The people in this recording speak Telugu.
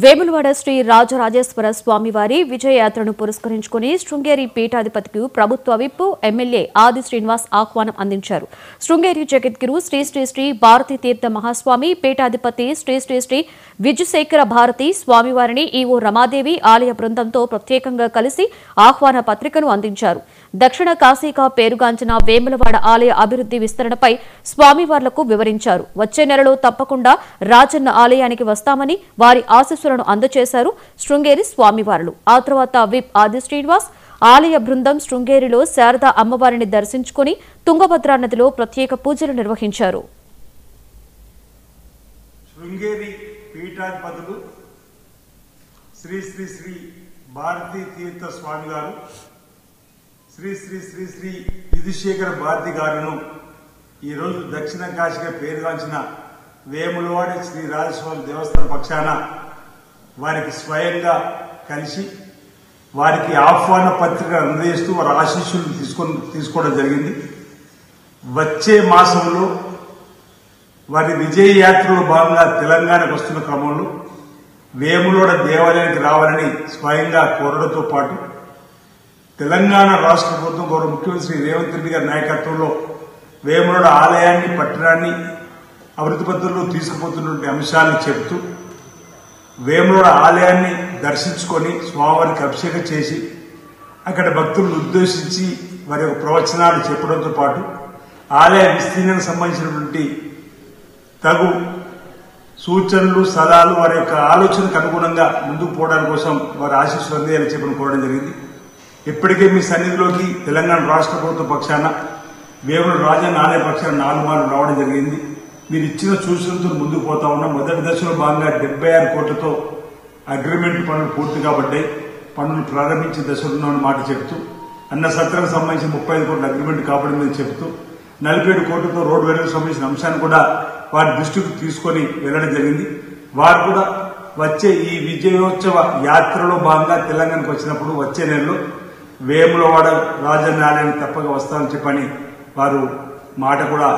వేములవాడ శ్రీ రాజరాజేశ్వర స్వామివారి విజయయాత్రను పురస్కరించుకుని శృంగేరి పీఠాధిపతికి ప్రభుత్వ విప్ ఎమ్మెల్యే ఆది శ్రీనివాస్ ఆహ్వానం అందించారు. శృంగేరి జగద్గురు శ్రీ శ్రీ శ్రీ భారతీ తీర్థ మహాస్వామి పీఠాధిపతి శ్రీ శ్రీ శ్రీ విజుశేఖర భారతి స్వామివారిని ఈవో రమాదేవి ఆలయ బృందంతో ప్రత్యేకంగా కలిసి ఆహ్వాన పత్రికను అందించారు. దక్షిణ కాశీగా పేరుగాంచిన వేములవాడ ఆలయ అభివృద్ధి విస్తరణపై స్వామివార్లకు వివరించారు. వచ్చే నెలలో తప్పకుండా రాజన్న ఆలయానికి వస్తామని వారి ఆశీస్సులను అందజేశారు శృంగేరి స్వామివారులు. ఆ తర్వాత విప్ ఆది శ్రీనివాస్ ఆలయ బృందం శృంగేరిలో శారదా అమ్మవారిని దర్శించుకుని తుంగభద్రా నదిలో ప్రత్యేక పూజలు నిర్వహించారు. శృంగేరి పీఠాధిపతులు శ్రీ శ్రీ శ్రీ భారతీ తీర్థ స్వామి గారు శ్రీ శ్రీ శ్రీ శ్రీ విధుశేఖర భారతి గారును ఈరోజు దక్షిణ కాశీగా పేరుగాంచిన వేములవాడ శ్రీ రాజస్వామి దేవస్థాన పక్షాన వారికి స్వయంగా కలిసి వారికి ఆహ్వాన పత్రిక అందజేస్తూ వారి ఆశీస్సులు తీసుకోవడం జరిగింది. వచ్చే మాసంలో వారి విజయ యాత్రలో భాగంగా తెలంగాణకు వస్తున్న క్రమంలో వేములవాడ దేవాలయానికి రావాలని స్వయంగా కోరడంతో పాటు తెలంగాణ రాష్ట్ర ప్రభుత్వం గౌరవ ముఖ్యమంత్రి శ్రీ రేవంత్ రెడ్డి గారి నాయకత్వంలో వేములవాడ ఆలయాన్ని పట్టణాన్ని అభివృద్ధి పద్ధతుల్లో తీసుకుపోతున్నటువంటి అంశాలను చెబుతూ వేములవాడ ఆలయాన్ని దర్శించుకొని స్వామివారికి అభిషేకం చేసి అక్కడ భక్తులను ఉద్దేశించి వారి యొక్క ప్రవచనాలు చెప్పడంతో పాటు ఆలయ విస్తీర్ణానికి సంబంధించినటువంటి తగు సూచనలు సలహాలు వారి యొక్క ఆలోచనకు అనుగుణంగా ముందుకు పోవడానికి కోసం వారి ఆశీస్సులు అందేయాలని చెప్పని కోరడం జరిగింది. ఇప్పటికే మీ సన్నిధిలోకి తెలంగాణ రాష్ట్ర ప్రభుత్వ పక్షాన వేములవాడ రాజన్న ఆలయ పక్షాన 4 మార్లు రావడం జరిగింది. మీరు ఇచ్చిన సూచనలతో ముందుకు పోతా ఉన్నాం. మొదటి దశలో భాగంగా 76 కోట్లతో అగ్రిమెంట్ పనులు పూర్తి కాబట్టాయి. పనులు ప్రారంభించే దశలో ఉన్నామని మాట చెబుతూ అన్న సత్రానికి సంబంధించి 35 కోట్ల అగ్రిమెంట్ కాబడిందని చెబుతూ 47 కోట్లతో రోడ్డు వేలకు సంబంధించిన అంశాన్ని కూడా వారి దృష్టికి తీసుకొని వెళ్లడం జరిగింది. వారు కూడా వచ్చే ఈ విజయోత్సవ యాత్రలో భాగంగా తెలంగాణకు వచ్చినప్పుడు వచ్చే నెలలో వేములవాడ రాజన్న ఆలయానికి తప్పక వస్తామని చెప్పని వారు మాట కూడా